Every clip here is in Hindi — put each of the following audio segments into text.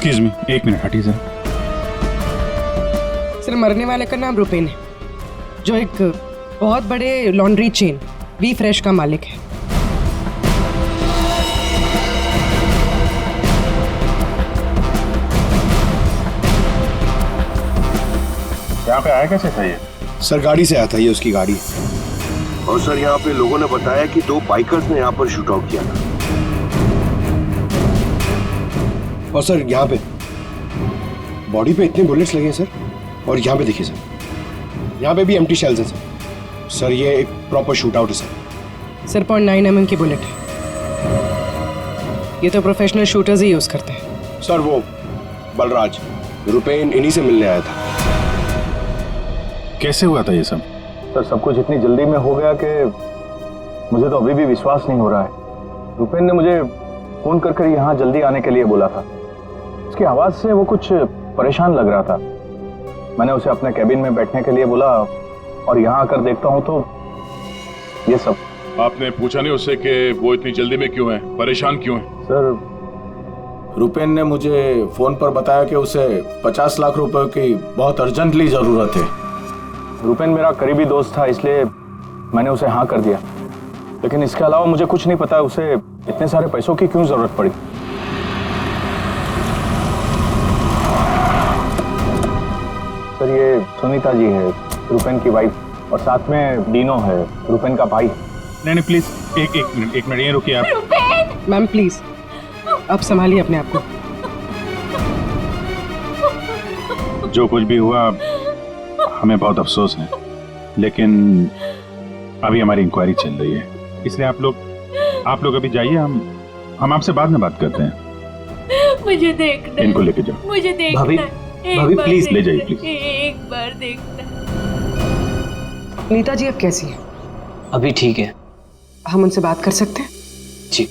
एक्सक्यूज मी, एक मिनट हटिए सर। सर, मरने वाले का नाम रुपेन है, जो एक बहुत बड़े लॉन्ड्री चेन वी फ्रेश का मालिक है। यहाँ पे आया कैसे था ये? सर गाड़ी से आया था, ये उसकी गाड़ी। और सर यहाँ पे लोगों ने बताया कि 2 बाइकर्स ने यहाँ पर शूट आउट किया था। और सर यहाँ पे बॉडी पे इतने बुलेट्स लगे हैं सर, और यहाँ पे देखिए सर, यहाँ पे भी एम्प्टी शेल्स हैं सर। सर ये एक प्रॉपर शूट आउट है सर। सर 0.9 mm की बुलेट है। ये तो प्रोफेशनल शूटर्स ही यूज करते हैं। सर वो बलराज रुपेन इन्हीं से मिलने आया था। कैसे हुआ था ये सब? सर सब कुछ इतनी जल्दी में हो गया कि मुझे तो अभी भी विश्वास नहीं हो रहा है। रुपेन ने मुझे फोन कर यहाँ जल्दी आने के लिए बोला था। उसकी आवाज से वो कुछ परेशान लग रहा था। मैंने उसे अपने कैबिन में बैठने के लिए बोला, और यहाँ आकर देखता हूँ तो ये सब। आपने पूछा नहीं उससे कि वो इतनी जल्दी में क्यों है, परेशान क्यों है? सर रुपेन ने मुझे फोन पर बताया कि उसे 50 लाख रुपए की बहुत अर्जेंटली जरूरत है। रुपेन मेरा करीबी दोस्त था, इसलिए मैंने उसे हाँ कर दिया। लेकिन इसके अलावा मुझे कुछ नहीं पता उसे इतने सारे पैसों की क्यों जरूरत पड़ी। सर ये सुनीता जी है, रुपेन की वाइफ, और साथ में डीनो है, रुपेन का भाई। नहीं प्लीज, एक मिनट ये रुकिए आप। मैम प्लीज, आप संभालिए अपने आप को। जो कुछ भी हुआ हमें बहुत अफसोस है, लेकिन अभी हमारी इंक्वायरी चल रही है, इसलिए आप लोग अभी जाइए। हम आपसे बाद में बात करते हैं। मुझे देखना, इनको लेके जाओ। मुझे देखना। भाभी प्लीज ले जाइए प्लीज। एक बार देखना। नीता जी अब कैसी है? अभी ठीक है। हम उनसे बात कर सकते हैं? जी।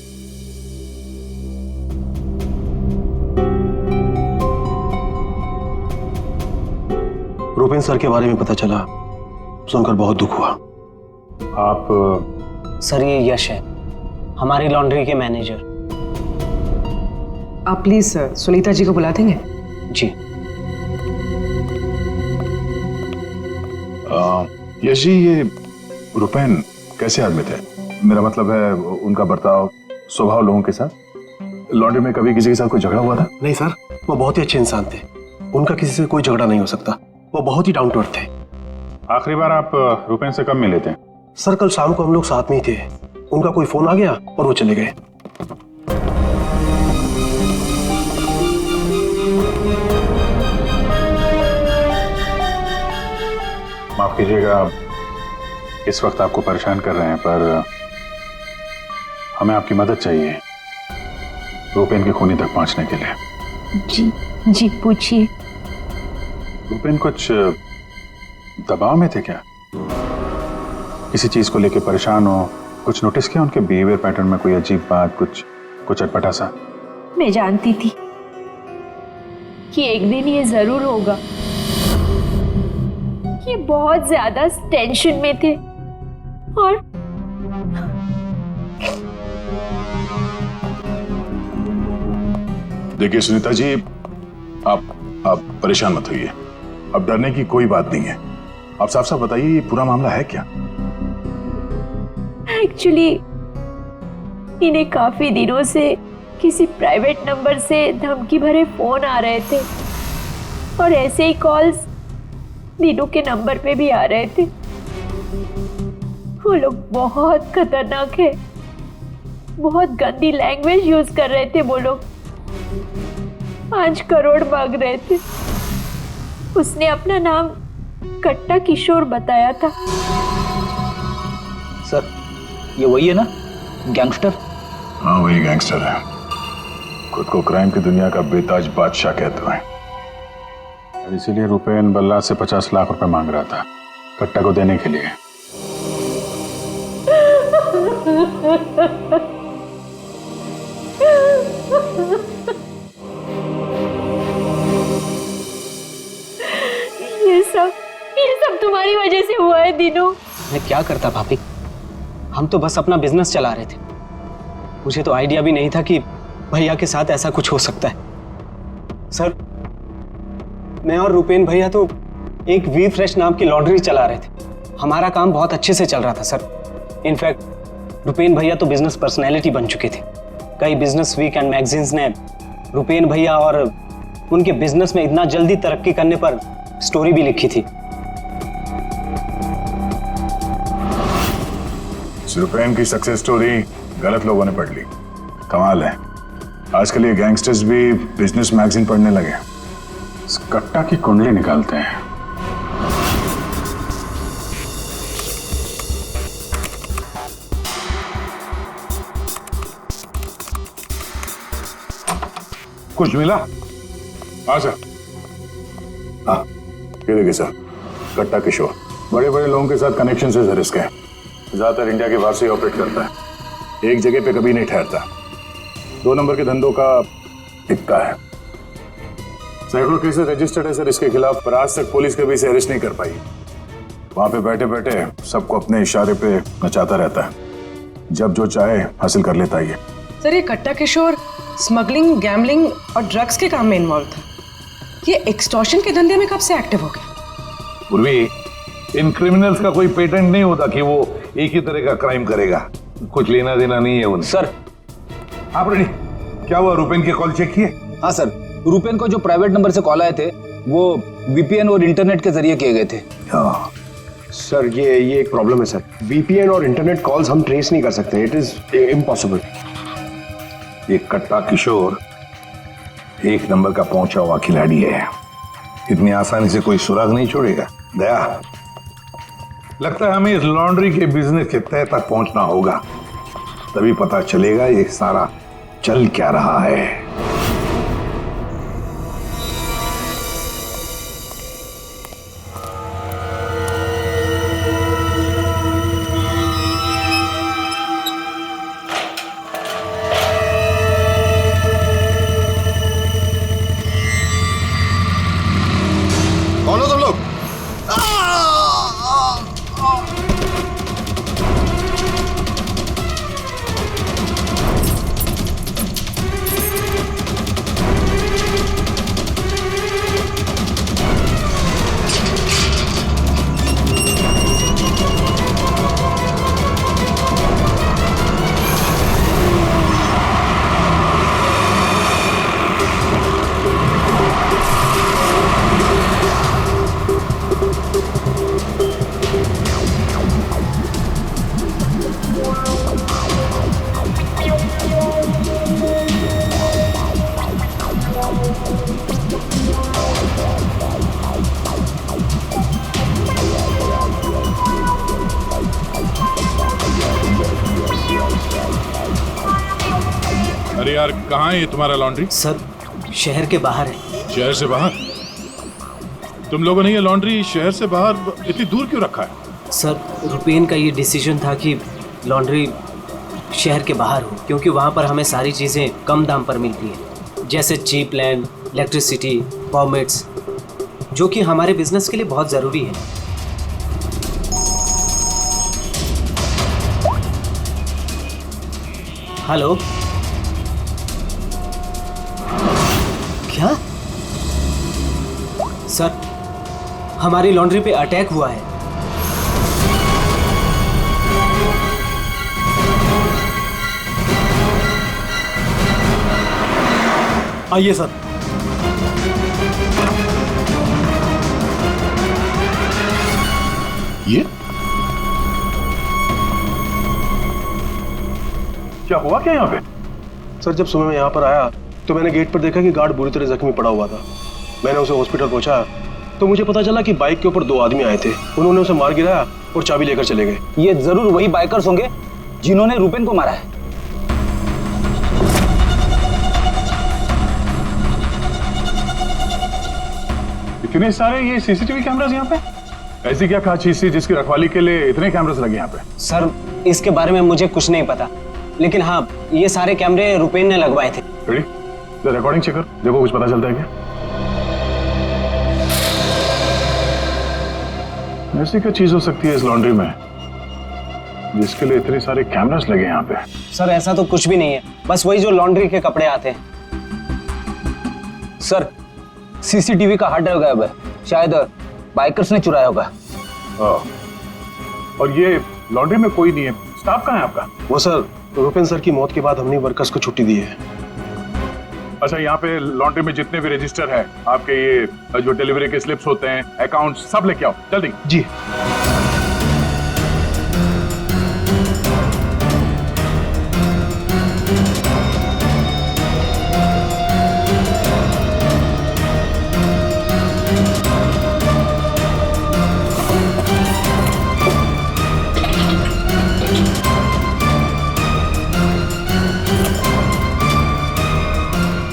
रुपेन सर के बारे में पता चला, सुनकर बहुत दुख हुआ। आप सर ये यश है, हमारी लॉन्ड्री के मैनेजर। आप प्लीज सुनीता जी को बुला देंगे? जी। यश जी, ये रुपेन कैसे आदमी थे? मेरा मतलब है उनका बर्ताव, स्वभाव लोगों के साथ। लॉन्ड्री में कभी किसी के साथ कोई झगड़ा हुआ था? नहीं सर, वो बहुत ही अच्छे इंसान थे, उनका किसी से कोई झगड़ा नहीं हो सकता। वो बहुत ही डाउन टू अर्थ थे। आखिरी बार आप रुपेन से कब मिले थे? सर कल शाम को हम लोग साथ में ही थे, उनका कोई फोन आ गया और वो चले गए। माफ कीजिएगा, इस वक्त आपको परेशान कर रहे हैं, पर हमें आपकी मदद चाहिए रुपेन के खूनी तक पहुंचने के लिए। जी पूछिए। रुपेन कुछ दबाव में थे क्या? किसी चीज को लेकर परेशान हो? कुछ नोटिस किया उनके बिहेवियर पैटर्न में? कोई अजीब बात, कुछ अटपटा सा? मैं जानती थी कि एक दिन ये जरूर होगा। ये बहुत ज्यादा टेंशन में थे, और देखिए सुनीता जी, आप परेशान मत होइए। अब डरने की कोई बात नहीं है। आप साफ साफ बताइए, ये पूरा मामला है क्या? एक्चुअली इन्हें काफी दिनों से किसी प्राइवेट नंबर से धमकी भरे फोन आ रहे थे, और ऐसे ही कॉल्स दीनू के नंबर पे भी आ रहे थे। वो लोग बहुत खतरनाक है, बहुत गंदी लैंग्वेज यूज कर रहे थे। वो लोग 5 करोड़ मांग रहे थे। उसने अपना नाम कट्टा किशोर बताया था। सर ये वही है ना, गैंगस्टर? हाँ वही गैंगस्टर है, खुद को क्राइम की दुनिया का बेताज बादशाह कहते हैं। इसीलिए रुपेन बल्ला से 50 लाख रुपए मांग रहा था कट्टा को देने के लिए। ये सब तुम्हारी वजह से हुआ है दीनू। मैं क्या करता भाभी, हम तो बस अपना बिजनेस चला रहे थे। मुझे तो आइडिया भी नहीं था कि भैया के साथ ऐसा कुछ हो सकता है। सर, मैं और रुपेन भैया तो एक वी फ्रेश नाम की लॉन्ड्री चला रहे थे। हमारा काम बहुत अच्छे से चल रहा था सर। इनफैक्ट रुपेन भैया तो बिजनेस पर्सनैलिटी बन चुके थे। कई बिजनेस वीक एंड मैगजीन्स ने रुपेन भैया और उनके बिजनेस में इतना जल्दी तरक्की करने पर स्टोरी भी लिखी थी। रुपेन की सक्सेस स्टोरी गलत लोगों ने पढ़ ली। कमाल है, आजकल ये गैंगस्टर्स भी बिजनेस मैगजीन पढ़ने लगे। इस कट्टा की कुंडली निकालते हैं। कुछ मिला? हाँ सर। हाँ, ये देखिए सर, कट्टा किशोर बड़े बड़े लोगों के साथ कनेक्शन से सर इसके। ज्यादातर इंडिया के बाहर से ऑपरेट करता है, एक जगह पे कभी नहीं ठहरता। 2 नंबर के धंधों का टिक्का है। सैकड़ों केसेस रजिस्टर्ड है सर इसके खिलाफ, पर आज तक पुलिस कभी इसे अरेस्ट नहीं कर पाई। वहां पे बैठे बैठे सबको अपने इशारे पे नचाता रहता है, जब जो चाहे हासिल कर लेता है। सर ये कट्टा किशोर स्मगलिंग, गैम्बलिंग और ड्रग्स के काम में इन्वॉल्व था। ये एक्सटॉर्शन के धंधे में कब से एक्टिव हो गया? पूर्वी, इन क्रिमिनल्स का कोई पेटेंट नहीं होता कि वो एक ही तरह का क्राइम करेगा। कुछ लेना देना नहीं है उन्हें। सर, आप रेडी? क्या हुआ, रुपेन के कॉल चेक किए? हाँ सर, रुपेन को जो प्राइवेट नंबर से कॉल आए थे वो वीपीएन और इंटरनेट के जरिए किए गए थे। हाँ सर, ये एक प्रॉब्लम है सर। वीपीएन और इंटरनेट कॉल्स हम ट्रेस नहीं कर सकते। It is impossible. ये कट्टा किशोर 1 नंबर का पहुंचा हुआ खिलाड़ी है। इतनी आसानी से कोई सुराग नहीं छोड़ेगा। दया, लगता है हमें इस लॉन्ड्री के बिजनेस के तह तक पहुंचना होगा, तभी पता चलेगा ये सारा चल क्या रहा है। कौन हो तुम लोग? अरे यार, कहाँ है ये तुम्हारा लॉन्ड्री? सर, शहर के बाहर है। शहर से बाहर? तुम लोगों ने ये लॉन्ड्री शहर से बाहर इतनी दूर क्यों रखा है? सर, रुपेन का ये डिसीजन था कि लॉन्ड्री शहर के बाहर हो, क्योंकि वहाँ पर हमें सारी चीज़ें कम दाम पर मिलती हैं, जैसे चीप लैंड, इलेक्ट्रिसिटी, परमिट्स, जो कि हमारे बिजनेस के लिए बहुत ज़रूरी है। हेलो, क्या? सर, हमारी लॉन्ड्री पे अटैक हुआ है। आइए सर। ये क्या हुआ क्या यहाँ पे? सर, जब सुबह मैं यहाँ पर आया तो मैंने गेट पर देखा कि गार्ड बुरी तरह जख्मी पड़ा हुआ था। मैंने उसे हॉस्पिटल पहुंचाया तो मुझे पता चला कि बाइक के ऊपर 2 आदमी आए थे। उन्होंने उसे मार गिराया और चाबी लेकर चले गए। ये जरूर वही बाइकर्स होंगे जिन्होंने रुपेन को मारा है। इतने सारे ये सीसीटीवी कैमरास यहाँ पे? ऐसी क्या खास चीज थी जिसकी रखवाली के लिए इतने कैमरास लगे यहाँ पे? सर, इसके बारे में मुझे कुछ नहीं पता, लेकिन हाँ, ये सारे कैमरे रुपेन ने लगवाए थे। रेडी? रिकॉर्डिंग चेक कर, देखो कुछ पता चलता है क्या? ऐसी क्या चीज हो सकती है इस लॉन्ड्री में जिसके लिए इतने सारे कैमरास लगे यहाँ पे? सर, ऐसा तो कुछ भी नहीं है, बस वही जो लॉन्ड्री के कपड़े आते हैं। सर, सीसीटीवी का हार्ड ड्राइव गायब है, शायद बाइकर्स ने चुराया होगा। और ये लॉन्ड्री में कोई नहीं है, स्टाफ कहाँ है आपका? वो सर, रुपेन सर की मौत के बाद हमने वर्कर्स को छुट्टी दी है। अच्छा, यहाँ पे लॉन्ड्री में जितने भी रजिस्टर है आपके, ये जो डिलीवरी के स्लिप्स होते हैं, अकाउंट, सब लेके आओ जल्दी। जी।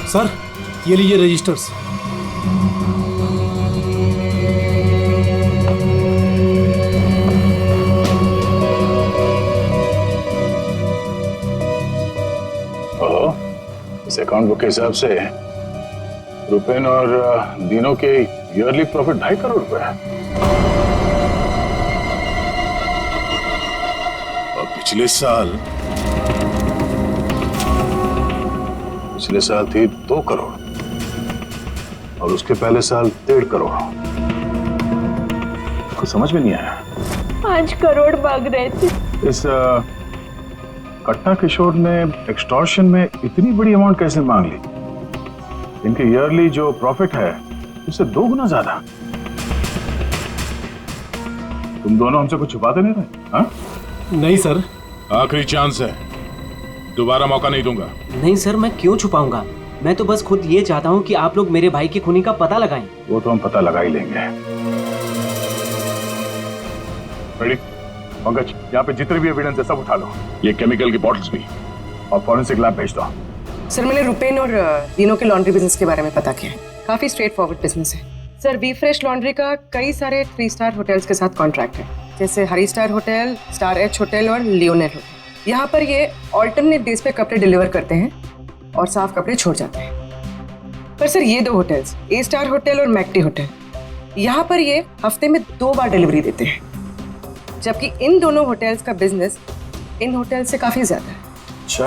सर, ये लीजिए रजिस्टर्स। इस अकाउंट बुक के हिसाब से रुपेन और दिनों के ईयरली प्रॉफिट 2.5 करोड़ रुपए है। और पिछले साल थी 2 करोड़ और उसके पहले साल 1.5 करोड़। कुछ समझ में नहीं आया। 5 करोड़ मांग रहे थे। इस कट्टा किशोर ने एक्सटॉर्शन में इतनी बड़ी अमाउंट कैसे मांग ली? इनके ईयरली जो प्रॉफिट है उससे 2 गुना ज्यादा। तुम दोनों हमसे कुछ छुपाते नहीं रहे? हाँ? नहीं सर। आखिरी चांस है, दोबारा मौका नहीं दूंगा। नहीं सर, मैं क्यों छुपाऊंगा? मैं तो बस खुद ये चाहता हूँ कि आप लोग मेरे भाई की खूनी का पता लगाएं। वो तो हम पता लगा ही लेंगे। रेडी? पंकज, यहाँ पे जितने भी एविडेंस है सब उठा लो, ये केमिकल की बॉटल्स भी, और फॉरेंसिक लैब भेज दो। सर, मैंने रुपेन और दिनों के लॉन्ड्री बिजनेस के बारे में पता किया है। काफी स्ट्रेट फॉरवर्ड बिजनेस है सर। वी फ्रेश लॉन्ड्री का कई सारे 3 स्टार होटल्स के साथ कॉन्ट्रैक्ट है, जैसे Hari star hotel, star H hotel और लियोनेल होटल। यहाँ पर ये ऑल्टरनेट डेज पे कपड़े डिलीवर करते हैं और साफ कपड़े छोड़ जाते हैं। पर सर, ये 2 होटल्स, ए स्टार होटल और मैक्टी होटल, यहाँ पर ये हफ्ते में 2 बार डिलीवरी देते हैं, जबकि इन दोनों होटल्स का बिजनेस इन होटल से काफी ज्यादा है। अच्छा,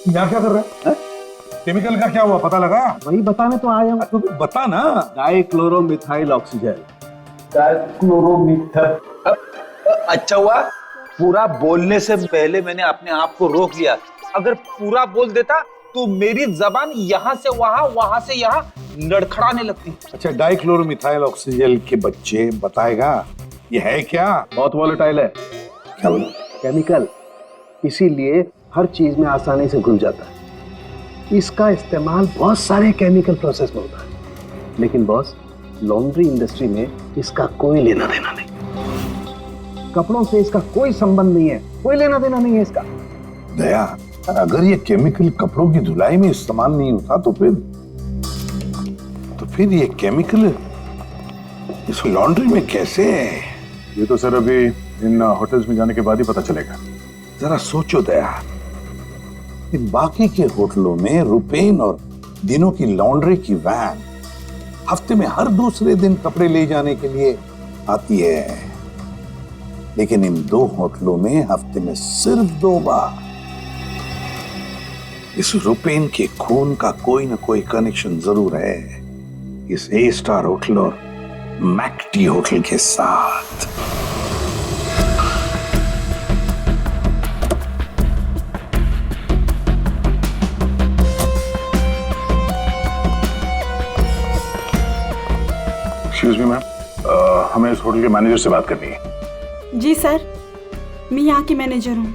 यहाँ क्या कर रहे हैं? केमिकल का क्या हुआ, पता लगा? वही बताने तो आया हूँ। तो बता ना। डाइक्लोरोमिथाइल ऑक्सीजन। अच्छा हुआ पूरा बोलने से पहले मैंने अपने आप को रोक लिया। अगर पूरा बोल देता तो मेरी जबान यहाँ से वहाँ, वहाँ से यहाँ लड़खड़ाने लगती। अच्छा, डाइक्लोरोमिथाइल ऑक्सीजन के बच्चे बताएगा ये है क्या? बहुत वॉलेटाइल है। क्या बोला? केमिकल, इसीलिए हर चीज में आसानी से घुल जाता है। इसका इस्तेमाल बहुत सारे केमिकल प्रोसेस में होता है, लेकिन बॉस, लॉन्ड्री इंडस्ट्री में इसका कोई लेना देना नहीं। कपड़ों से इसका कोई संबंध नहीं है, कोई लेना देना नहीं है इसका। दया, अगर ये केमिकल कपड़ों की धुलाई में इस्तेमाल नहीं होता तो फिर ये केमिकल इस लॉन्ड्री में कैसे? ये तो सर अभी इन होटल्स में जाने के बाद ही पता चलेगा। जरा सोचो दया, इन बाकी के होटलों में रुपेन और दिनों की लॉन्ड्री की वैन हफ्ते में हर दूसरे दिन कपड़े ले जाने के लिए आती है, लेकिन इन 2 होटलों में हफ्ते में सिर्फ 2 बार। इस रुपेन के खून का कोई ना कोई कनेक्शन जरूर है इस ए स्टार होटल और मैक्टी होटल के साथ। एक्सक्यूज मी मैम, हमें इस होटल के मैनेजर से बात करनी है। जी सर, मैं यहाँ की मैनेजर हूँ।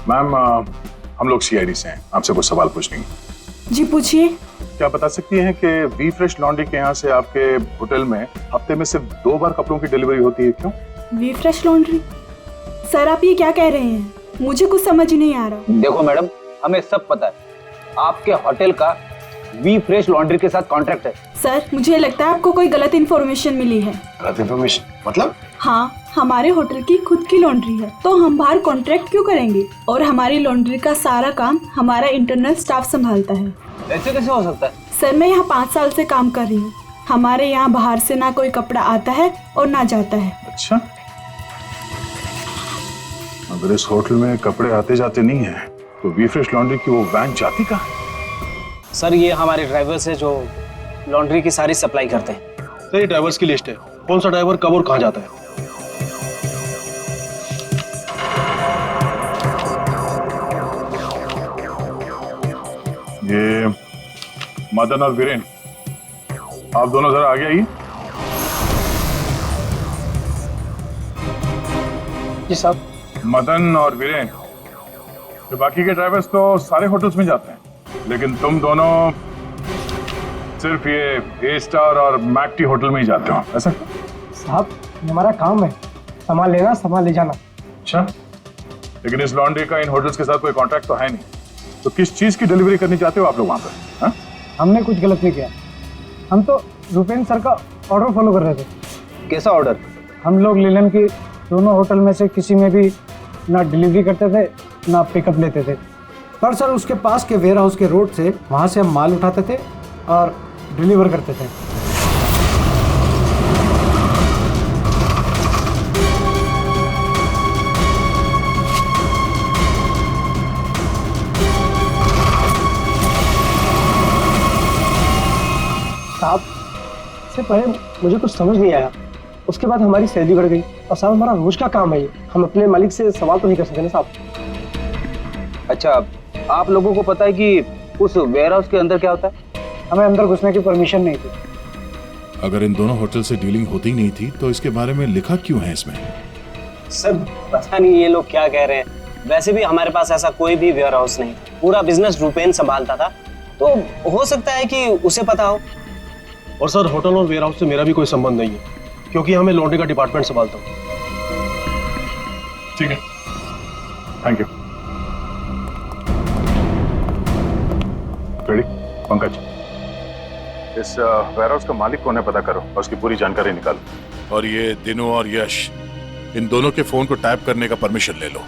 मैम, हम लोग सीआईडी से हैं, आपसे कुछ सवाल पूछेंगे। जी पूछिए। क्या बता सकती हैं कि वी फ्रेश लॉन्ड्री के यहाँ से आपके होटल में हफ्ते में सिर्फ 2 बार कपड़ों की डिलीवरी होती है, क्यों? We fresh laundry? सर, आप ये क्या कह रहे हैं? मुझे कुछ समझ नहीं आ रहा। देखो मैडम, हमें सब पता है, आपके होटल का वी फ्रेश लॉन्ड्री के साथ कॉन्ट्रैक्ट है। सर, मुझे लगता है आपको कोई गलत इन्फॉर्मेशन मिली है। गलत इन्फॉर्मेशन मतलब? हाँ, हमारे होटल की खुद की लॉन्ड्री है, तो हम बाहर कॉन्ट्रैक्ट क्यों करेंगे? और हमारी लॉन्ड्री का सारा काम हमारा इंटरनल स्टाफ संभालता है। ऐसे कैसे हो सकता है? सर, मैं यहाँ 5 साल से काम कर रही हूँ। हमारे यहाँ बाहर से ना कोई कपड़ा आता है और ना जाता है। अच्छा, अगर इस होटल में कपड़े आते जाते नहीं है तो वी फ्रेश लॉन्ड्री की वो वैन जाती कहाँ? सर ये हमारे ड्राइवर्स है जो लॉन्ड्री की सारी सप्लाई करते हैं। सर ये ड्राइवर्स की लिस्ट है, कौन सा ड्राइवर कब और कहाँ जाता है। ये मदन और वीरेन, आप दोनों जरा आगे आइए। जी साहब। मदन और वीरेन, ये बाकी के ड्राइवर्स तो सारे होटल्स में जाते हैं, लेकिन तुम दोनों सिर्फ ये ए स्टार और मैकटी होटल में ही जाते हो, ऐसा? साहब हमारा काम है सामान लेना सामान ले जाना। अच्छा, लेकिन इस लॉन्ड्री का इन होटल्स के साथ कोई कॉन्ट्रैक्ट तो है नहीं, तो किस चीज की डिलीवरी करनी चाहते हो आप लोग वहां पर? हाँ? हमने कुछ गलत नहीं किया, हम तो रुपेन सर का ऑर्डर फॉलो कर रहे थे। कैसा ऑर्डर? हम लोग लीलन की दोनों होटल में से किसी में भी ना डिलीवरी करते थे ना पिकअप लेते थे, पर सर उसके पास के वेयर हाउस के रोड से वहाँ से हम माल उठाते थे और डिलीवर करते थे। साहब इससे पहले मुझे कुछ समझ नहीं आया, उसके बाद हमारी सैलरी बढ़ गई और साहब हमारा रोज का काम है ये, हम अपने मालिक से सवाल तो नहीं कर सकते ना साहब। अच्छा, आप लोगों को पता है कि उस वेयर हाउस के अंदर क्या होता है? हमें अंदर घुसने की परमिशन नहीं थी। अगर इन दोनों होटल से डीलिंग होती नहीं थी तो इसके बारे में लिखा क्यों है इसमें? सर पता नहीं ये लोग क्या कह रहे हैं, वैसे भी हमारे पास ऐसा कोई भी वेयर हाउस नहीं, पूरा बिजनेस रुपेन संभालता था, तो हो सकता है कि उसे पता हो। और सर होटल और वेयर हाउस से मेरा भी कोई संबंध नहीं है, क्योंकि हमें लॉन्ड्री का डिपार्टमेंट संभालता हूँ। ठीक है, थैंक यू। रेडी? पंकज, इस वेयर हाउस का मालिक कौन है पता करो और उसकी पूरी जानकारी निकालो। और ये दिनू और यश, इन दोनों के फोन को टैप करने का परमिशन ले लो,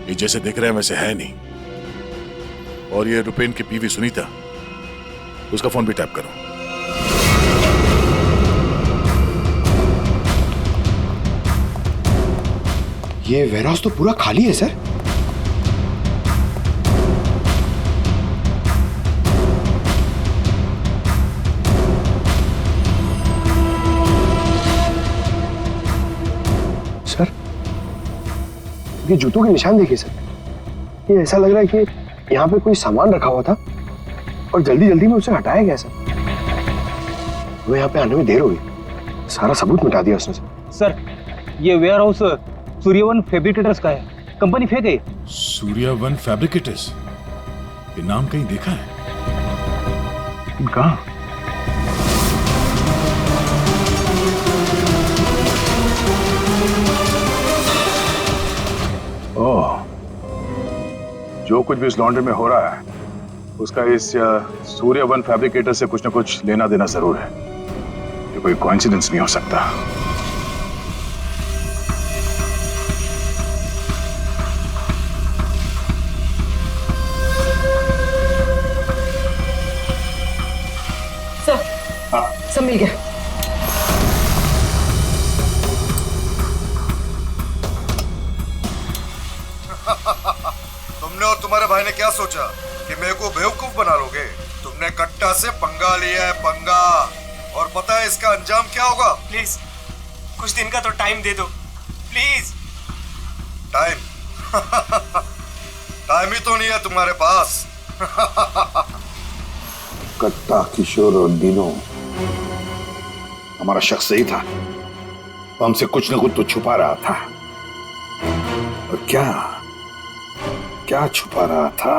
ये जैसे दिख रहे हैं वैसे है नहीं। और ये रुपेन की बीवी सुनीता, उसका फोन भी टैप करो। ये वेयर हाउस तो पूरा खाली है सर। सर ये जूतों के निशान देखिए सर, ये ऐसा लग रहा है कि यहाँ पे कोई सामान रखा हुआ था और जल्दी जल्दी में उसे हटाया गया सर। वो यहाँ पे आने में देर हो गई, सारा सबूत मिटा दिया उसने सर ये वेयर हाउस सूर्यवन फैब्रिकेटर्स का है, कंपनी फेक है। सूर्यवन फैब्रिकेटर्स, ये नाम कहीं देखा है? कहाँ? ओह, जो कुछ भी इस लॉन्ड्री में हो रहा है उसका इस सूर्यवन फैब्रिकेटर से कुछ ना कुछ लेना देना जरूर है। ये कोई कोइंसिडेंस नहीं हो सकता। सब मिल गया। तुमने और तुम्हारे भाई ने क्या सोचा कि मेरे को बेवकूफ बना लोगे? तुमने कट्टा से पंगा लिया है, पंगा। और पता है इसका अंजाम क्या होगा? प्लीज कुछ दिन का तो टाइम दे दो प्लीज। टाइम? टाइम ही तो नहीं है तुम्हारे पास। कट्टा, किशोर और दिनों, हमारा शख्स सही था, वो हमसे कुछ न कुछ तो छुपा रहा था। और क्या क्या छुपा रहा था?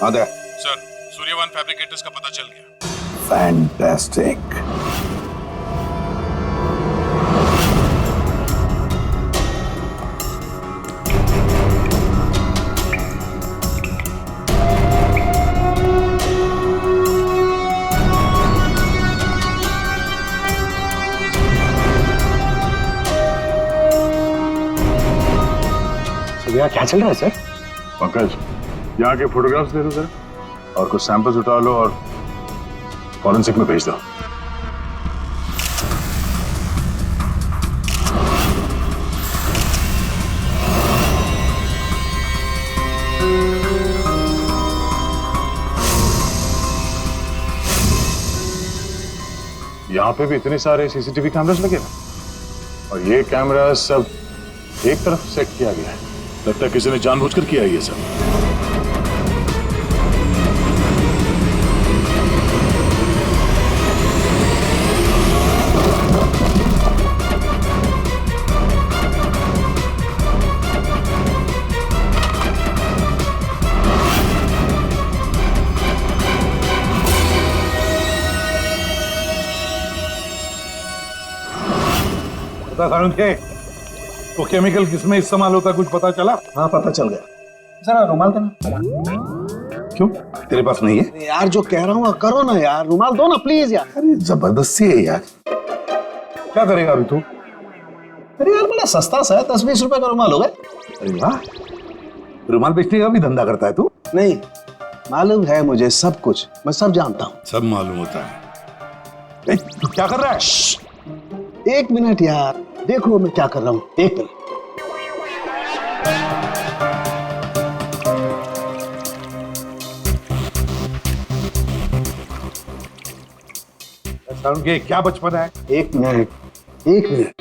आदे सर, सूर्यवन फैब्रिकेटर्स का पता चल गया। फैंटास्टिक। यहाँ क्या चल रहा है सर? पंकज, यहाँ के फोटोग्राफ्स दे दो सर, और कुछ सैंपल्स उठा लो और फॉरेंसिक में भेज दो। यहाँ पे भी इतने सारे सीसीटीवी कैमरास लगे हैं और ये कैमरा सब एक तरफ सेट किया गया है। लगता है किसी ने जानबूझकर किया है ये सब। पता था उनके वो केमिकल किसमें इस्तेमाल होता कुछ पता चला? हाँ पता चल गया। जरा रुमाल देना। क्यों तेरे पास नहीं है? यार जो कह रहा हूँ करो ना यार, रुमाल दो ना प्लीज यार। अरे जबरदस्ती है यार। क्या करेगा अभी तू? अरे यार बड़ा सस्ता सा है, 10-20 रुपए का रुमाल होगा। अरे वाह, रुमाल बेचने का भी धंधा करता है तू? नहीं, मालूम है मुझे सब कुछ, मैं सब जानता हूँ। सब मालूम होता है। तू क्या कर रहा है? 1 मिनट यार, देखो मैं क्या कर रहा हूँ। 1 मिनट। के क्या बचपन है? 1 मिनट, 1 मिनट।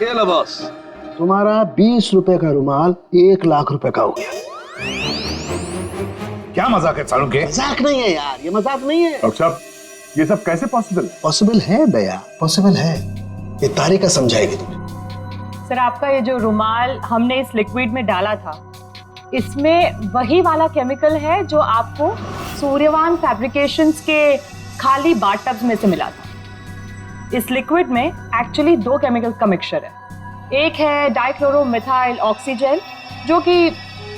ये लो बॉस, तुम्हारा 20 रुपए का रुमाल 1 लाख रुपए का हो गया। क्या मजाक है सालू के? मजाक नहीं है यार, ये मजाक नहीं है। डॉक्टर साहब ये सब कैसे पॉसिबल है? पॉसिबल है भैया, पॉसिबल है। ये तारिका समझाएगी तुम्हें। सर आपका ये जो रुमाल हमने इस लिक्विड में डाला था, इसमें वही वाला केमिकल है जो आपको सूर्यवान फैब्रिकेशंस के खाली बाथटब्स में से मिला था। इस लिक्विड में एक्चुअली 2 केमिकल्स का मिक्सचर है। एक है डाइक्लोरोमिथाइल ऑक्सीजेल जो कि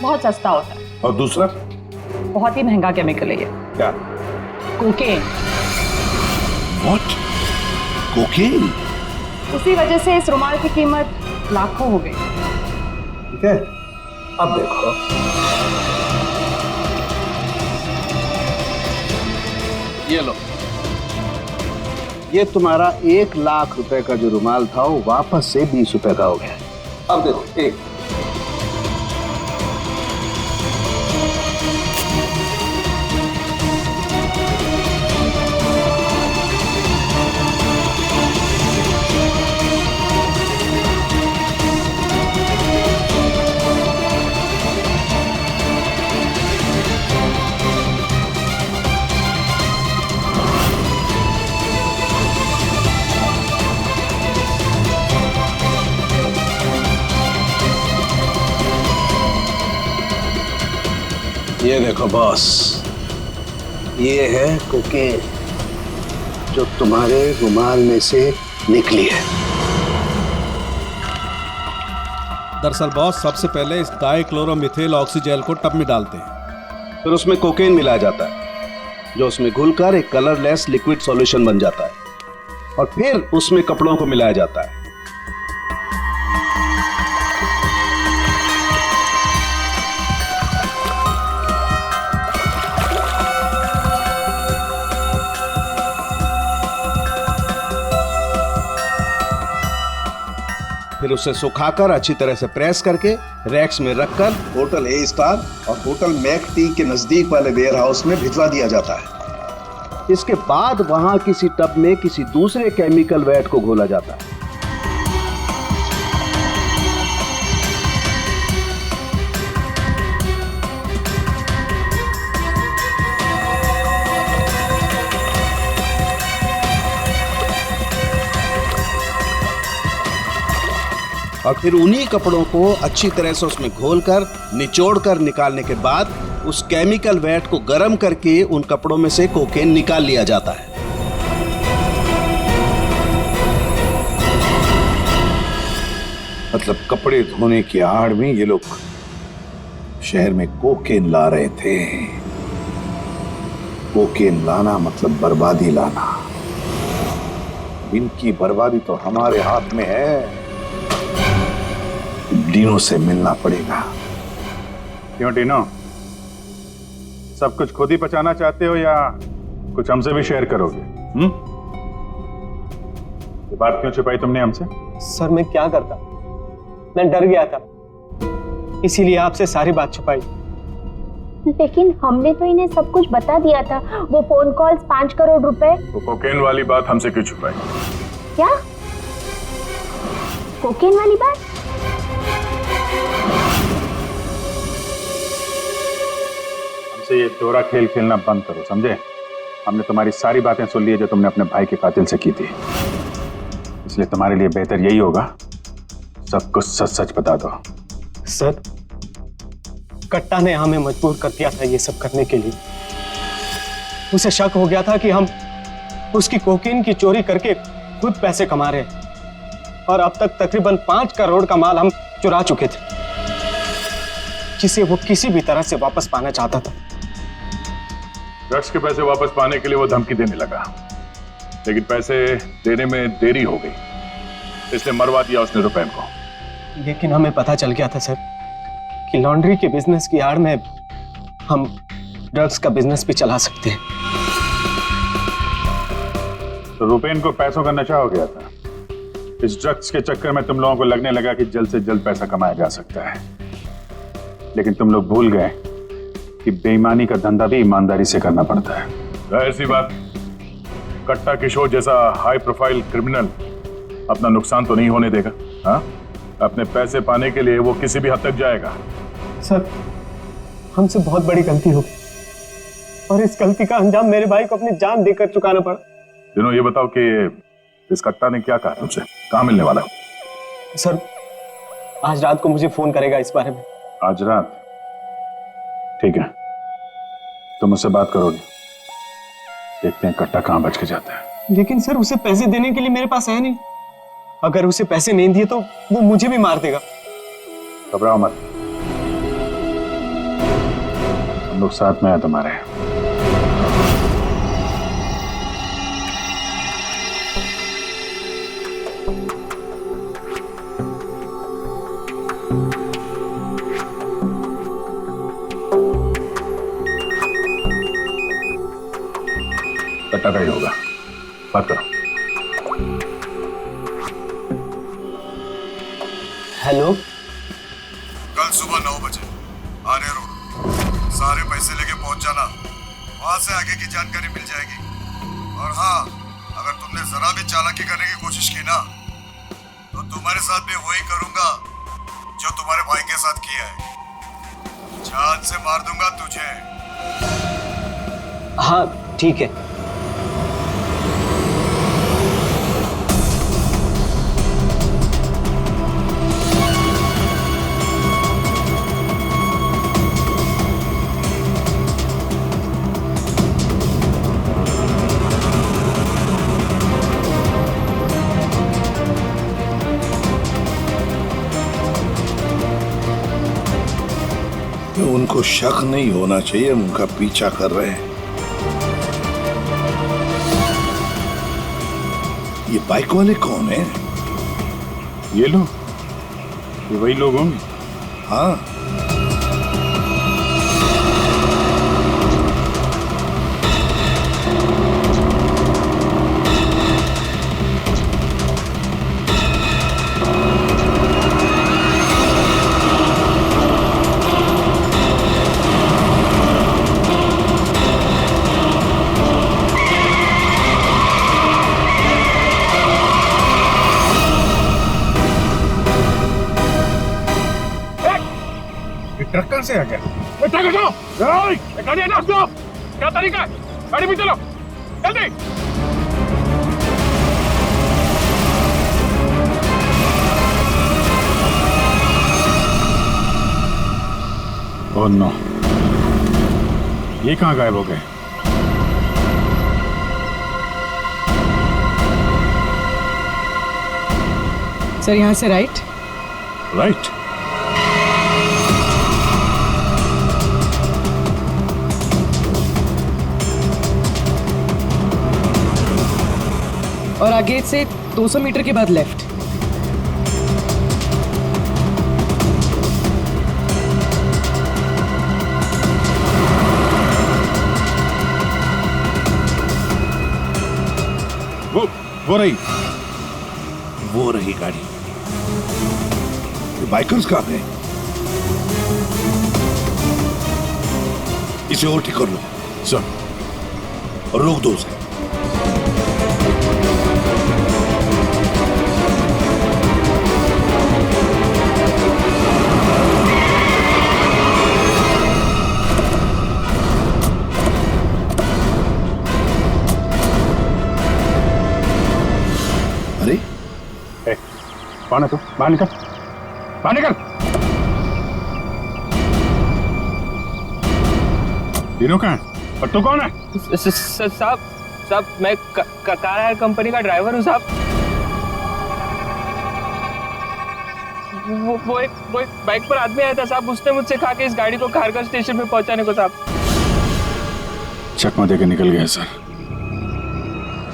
बहुत सस्ता होता है, और दूसरा बहुत ही महंगा केमिकल है ये। क्या? कोकेन। व्हाट? कोकेन? उसी वजह से इस रुमाल की कीमत लाखों हो गई। ठीक है, अब देखो। ये लो, ये तुम्हारा 1 लाख रुपए का जो रुमाल था वो वापस से 20 रुपए का हो गया। अब देखो, एक ये देखो बॉस, ये है कोकेन जो तुम्हारे रुमाल में से निकली है। दरअसल बॉस सबसे पहले इस डाइक्लोरोमिथाइल ऑक्सीजेल को टब में डालते हैं, फिर उसमें कोकेन मिलाया जाता है जो उसमें घुलकर एक कलरलेस लिक्विड सॉल्यूशन बन जाता है, और फिर उसमें कपड़ों को मिलाया जाता है। फिर उसे सुखाकर अच्छी तरह से प्रेस करके रैक्स में रखकर होटल ए स्टार और होटल मैक टी के नजदीक वाले वेयर हाउस में भिजवा दिया जाता है। इसके बाद वहां किसी टब में किसी दूसरे केमिकल वैट को घोला जाता है। और फिर उन्हीं कपड़ों को अच्छी तरह से उसमें घोलकर निचोड़कर निकालने के बाद उस केमिकल वैट को गर्म करके उन कपड़ों में से कोकेन निकाल लिया जाता है। मतलब कपड़े धोने की आड़ में ये लोग शहर में कोकेन ला रहे थे। कोकेन लाना मतलब बर्बादी लाना। इनकी बर्बादी तो हमारे हाथ में है। डीनो से मिलना पड़ेगा। क्यों डीनो, सब कुछ खुद ही पचाना चाहते हो या कुछ हमसे भी शेयर करोगे? ये बात क्यों छुपाई तुमने हमसे? सर मैं क्या करता, मैं डर गया था, इसीलिए आपसे सारी बात छुपाई। लेकिन हमने तो इन्हें सब कुछ बता दिया था, वो फोन कॉल्स, 5 करोड़ रुपए। वो कोकेन वाली बात हमसे क्यों छुपाई? क्या कोकेन वाली बात? हमसे ये दोहरा खेल खेलना बंद करो, समझे? हमने तुम्हारी सारी बातें सुन ली है जो तुमने अपने भाई के कातिल से की थी, इसलिए तुम्हारे लिए बेहतर यही होगा सब कुछ सच सच बता दो। सर, कट्टा ने हमें मजबूर कर दिया था ये सब करने के लिए। उसे शक हो गया था कि हम उसकी कोकीन की चोरी करके खुद पैसे कमा रहे हैं और अब तक तकरीबन 5 करोड़ का माल हम चुरा चुके थे, जिसे वो किसी भी तरह से वापस पाना चाहता था। ड्रग्स के पैसे वापस पाने के लिए वो धमकी देने लगा, लेकिन पैसे देने में देरी हो गई, इसलिए मरवा दिया उसने रुपैन को। लेकिन हमें पता चल गया था सर कि लॉन्ड्री के बिजनेस की आड़ में हम ड्रग्स का बिजनेस भी चला सकते हैं। तो रुपैन को पैसों का नशा हो गया था। इस ड्रग्स के चक्कर में तुम लोगों को लगने लगा कि जल्द से जल्द पैसा कमाया जा सकता है, लेकिन तुम लोग भूल गए कि बेईमानी का धंधा भी ईमानदारी से करना पड़ता है। जाहिर सी बात, कट्टा किशोर जैसा हाई प्रोफाइल क्रिमिनल अपना नुकसान तो नहीं होने देगा। हाँ, अपने पैसे पाने के लिए वो किसी भी हद तक जाएगा। सर, हमसे बहुत बड़ी गलती हो गई और इस गलती का अंजाम मेरे भाई को अपनी जान देकर चुकाना पड़ा। दिनों, ये बताओ कि इस कट्टा ने क्या कहा तुमसे? कहाँ मिलने वाला? सर, आज रात को मुझे फोन करेगा इस बारे में। आज रात? ठीक है, तुम उससे बात करोगे, देखते हैं कट्टा कहाँ बच के जाता है। लेकिन सर, उसे पैसे देने के लिए मेरे पास है नहीं। अगर उसे पैसे नहीं दिए तो वो मुझे भी मार देगा। घबराओ मत, हम लोग साथ में हैं तुम्हारे। कट्टा का ही होगा, बात करो। हेलो, कल सुबह 9 बजे आर्य रोड, सारे पैसे लेके पहुंच जाना, वहां से आगे की जानकारी मिल जाएगी। और हाँ, अगर तुमने जरा भी चालाकी करने की कोशिश की ना, तो तुम्हारे साथ भी वही करूंगा जो तुम्हारे भाई के साथ किया है। जान से मार दूंगा तुझे। हाँ ठीक है। उनको शक नहीं होना चाहिए, उनका पीछा कर रहे हैं। ये बाइक वाले कौन है? ये लोग, ये वही लोग होंगे। हाँ, ट्रक कहाँ से आ गया? ट्रक हटाओ! गाड़ी हटाओ! क्या तरीका है? गाड़ी में चलो, जल्दी! ओह नो, ये कहाँ गायब हो गए? सर, यहाँ से राइट। राइट? और आगे से 200 मीटर के बाद लेफ्ट। वो रही, वो रही गाड़ी। ये बाइकर्स कहाँ गए? इसे और ठीक कर लो सर। और रोक दो उसे। अरे कौन है तू? बाहर निकल, बाहर निकल। तीनों कहाँ है? और तू कौन है? साहब मैं कार हायर कंपनी का ड्राइवर हूँ साहब। वो एक बाइक पर आदमी आया था साहब, उसने मुझसे कहा कि इस गाड़ी को खारगर स्टेशन में पहुंचाने को साहब। चकमा देके निकल गया सर।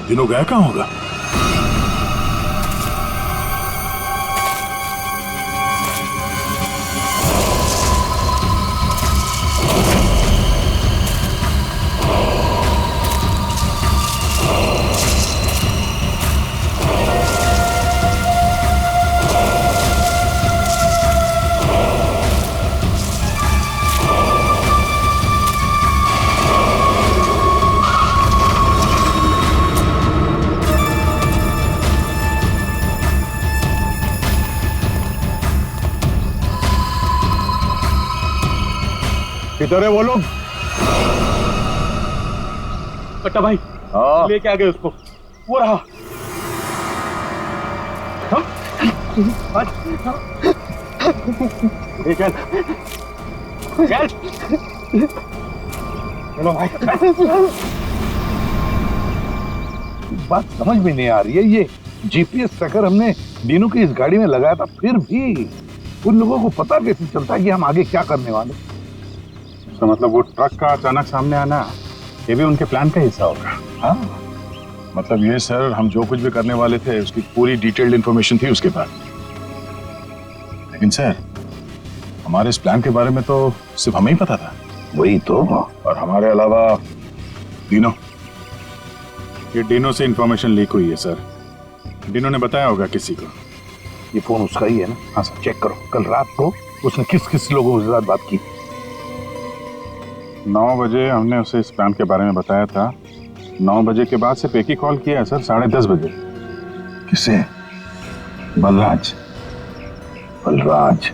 तीनों गया कहाँ होगा? किधर है वो लोग? कट्टा भाई लेके आ गए उसको, वो रहा। चलो भाई। बात समझ में नहीं आ रही है, ये जीपीएस ट्रैकर हमने दीनू की इस गाड़ी में लगाया था, फिर भी उन लोगों को पता कैसे चलता है कि हम आगे क्या करने वाले? तो मतलब वो ट्रक का अचानक सामने आना ये भी उनके प्लान का हिस्सा होगा। हाँ, मतलब ये सर, हम जो कुछ भी करने वाले थे उसकी पूरी डिटेल्ड इंफॉर्मेशन थी उसके पास। लेकिन सर, हमारे इस प्लान के बारे में तो सिर्फ हमें ही पता था। वही तो। और हमारे अलावा डिनो, ये डिनो से इंफॉर्मेशन लीक हुई है सर। डिनो ने बताया होगा किसी को। ये फोन उसका ही है ना? हाँ सर। चेक करो, कल रात को उसने किस किस लोगों के साथ बात की। 9 बजे हमने उसे इस प्लान के बारे में बताया था। 9 बजे के बाद सिर्फ एक ही कॉल किया है सर, 10:30 बजे। किसे? बलराज। बलराज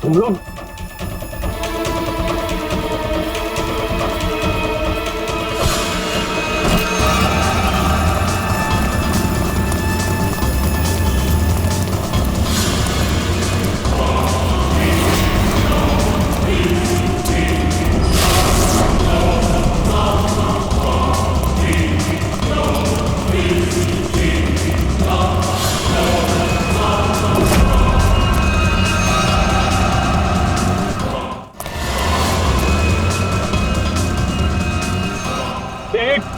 तुम लोग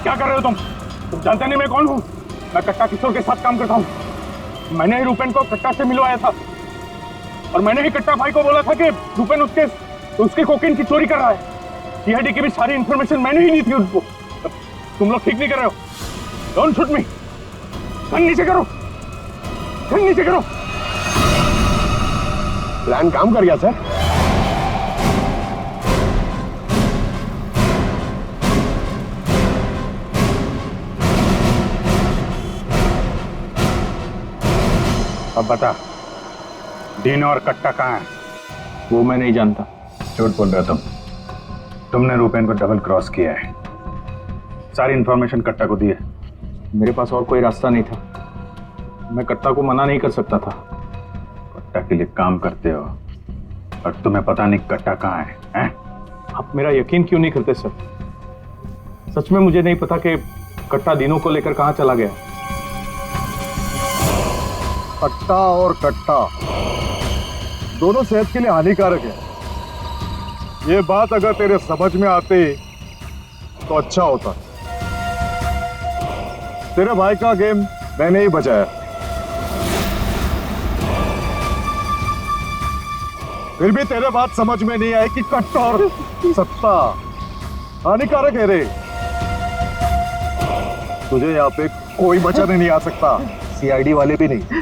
क्या कर रहे हो तुम जानते नहीं मैं कौन हूँ? मैं कट्टा किशोर के साथ काम करता हूँ। मैंने ही रूपेन को कट्टा से मिलवाया था और मैंने ही कट्टा भाई को बोला था कि रूपेन उसके कोकीन की चोरी कर रहा है। सीआईडी की भी सारी इंफॉर्मेशन मैंने ही दी थी उसको। तुम लोग ठीक नहीं कर रहे हो। Don't shoot me. गन नीचे करो, गन नीचे करो। प्लान काम कर गया सर। अब बता, डिनो और कट्टा कहाँ है? वो मैं नहीं जानता। झूठ बोल रहे हो तुमने रूपेन को डबल क्रॉस किया है। सारी इंफॉर्मेशन कट्टा को दी है। मेरे पास और कोई रास्ता नहीं था। मैं कट्टा को मना नहीं कर सकता था। कट्टा के लिए काम करते हो और तुम्हें पता नहीं कट्टा कहाँ है, हैं? आप मेरा यकीन क्यों नहीं करते सर? सच में मुझे नहीं पता कि कट्टा दिनों को लेकर कहाँ चला गया। कट्टा और कट्टा दोनों सेहत के लिए हानिकारक है। ये बात अगर तेरे समझ में आती तो अच्छा होता। तेरे भाई का गेम मैंने ही बचाया। फिर भी तेरे बात समझ में नहीं आई कि कट्टा और सत्ता हानिकारक है रे। तुझे यहाँ पे कोई बचाने नहीं आ सकता, सीआईडी वाले भी नहीं।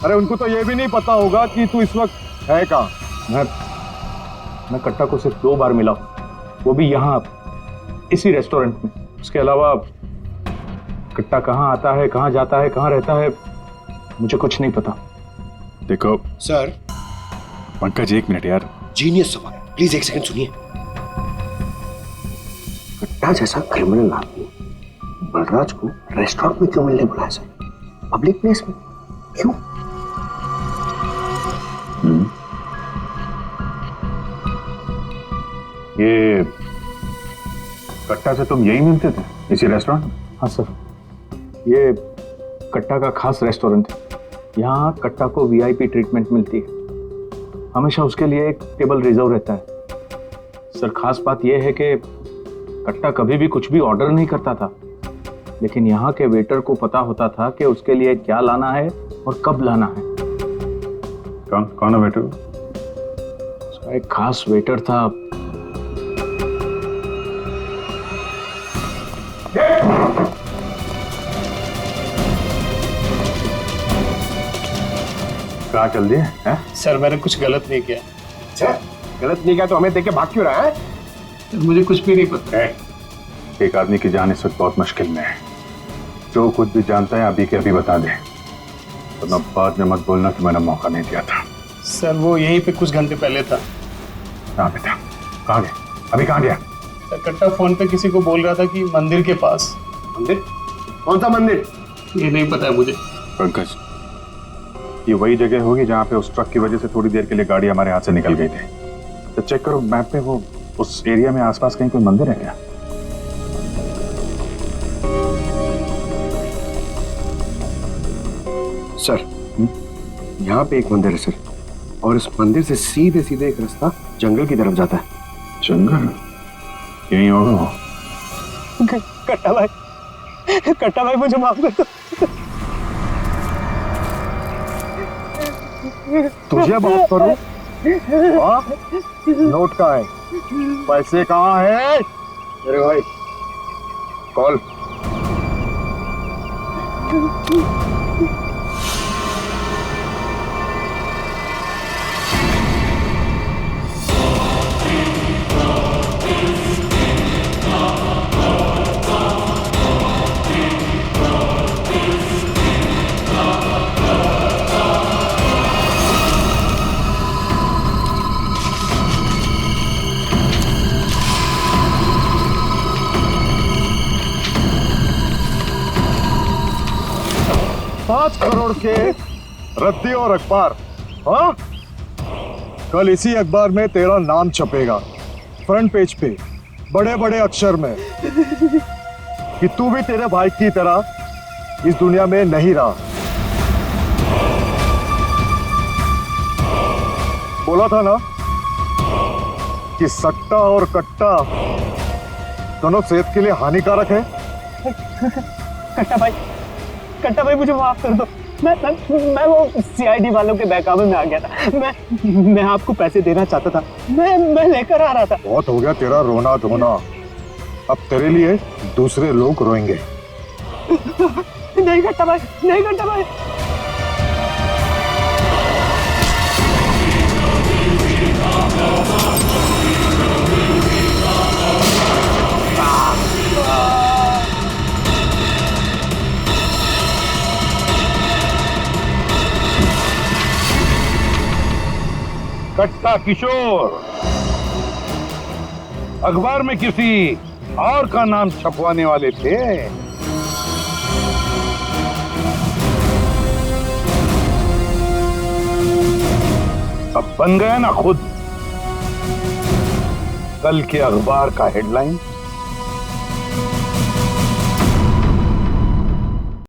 अरे उनको तो ये भी नहीं पता होगा कि तू इस वक्त है कहाँ। मैं कट्टा को सिर्फ 2 बार मिला हूं, वो भी यहाँ इसी रेस्टोरेंट में। उसके अलावा कट्टा कहाँ आता है, कहाँ जाता है, कहाँ रहता है, मुझे कुछ नहीं पता। देखो सर। पंकज, 1 मिनट यार। जीनियस सवाल, प्लीज 1 सेकंड सुनिए। कट्टा जैसा क्रिमिनल आदमी बलराज को रेस्टोरेंट में क्यों मिलने बुलाया सर? पब्लिक प्लेस में क्यों? ये कट्टा से तुम यही मिलते थे, इसी रेस्टोरेंट में? हाँ सर, ये कट्टा का खास रेस्टोरेंट है। यहाँ कट्टा को वीआईपी ट्रीटमेंट मिलती है। हमेशा उसके लिए एक टेबल रिजर्व रहता है। सर, खास बात यह है कि कट्टा कभी भी कुछ भी ऑर्डर नहीं करता था, लेकिन यहाँ के वेटर को पता होता था कि उसके लिए क्या लाना है और कब लाना है। कौन है वेटर? एक खास वेटर था। कहाँ चल दिए हैं? सर मैंने कुछ गलत नहीं किया। अच्छा, गलत नहीं किया तो हमें देख के भाग क्यों रहा है? मुझे कुछ भी नहीं पता। एक आदमी की जान इस वक्त बहुत मुश्किल में है। जो कुछ भी जानता है अभी के अभी बता दे, वरना बाद में मत बोलना कि मैंने मौका नहीं दिया था। सर वो यहीं पे कुछ घंटे पहले था। कहाँ पे था? कहाँ गया? अभी कहाँ गया? सर कट्टा फोन पे किसी को बोल रहा था कि मंदिर के पास। मंदिर? कौन सा मंदिर? ये नहीं पता है मुझे। पंकज, ये वही जगह होगी जहाँ पे उस ट्रक की वजह से थोड़ी देर के लिए गाड़ी हमारे हाथ से निकल गई थी। तो चेक करो मैप पे, वो उस एरिया में आसपास कहीं कोई मंदिर है क्या? सर, यहाँ पे एक मंदिर है सर, और इस मंदिर से सीधे सीधे एक रास्ता जंगल की तरफ जाता है। जंगल? यहीं होगा वो। कट्टा भाई मुझे माफ कर दो। तुझे माफ करूं? नोट कहाँ है? पैसे कहाँ है? अरे भाई कॉल। $5 करोड़ के रद्दी और अखबार। हाँ, कल इसी अखबार में तेरा नाम छपेगा, फ्रंट पेज पे बड़े बड़े अक्षर में, कि तू भी तेरे भाई की तरह इस दुनिया में नहीं रहा। बोला था ना कि सट्टा और कट्टा दोनों सेहत के लिए हानिकारक है। कट्टा भाई मुझे माफ कर दो। मैं वो सीआईडी वालों के बहकावे में आ गया था। मैं आपको पैसे देना चाहता था। मैं लेकर आ रहा था। बहुत हो गया तेरा रोना धोना, अब तेरे लिए दूसरे लोग रोएंगे। नहीं कट्टा भाई, नहीं कट्टा भाई। कट्टा किशोर अखबार में किसी और का नाम छपवाने वाले थे। अब बन गया ना खुद। कल के अखबार का हेडलाइन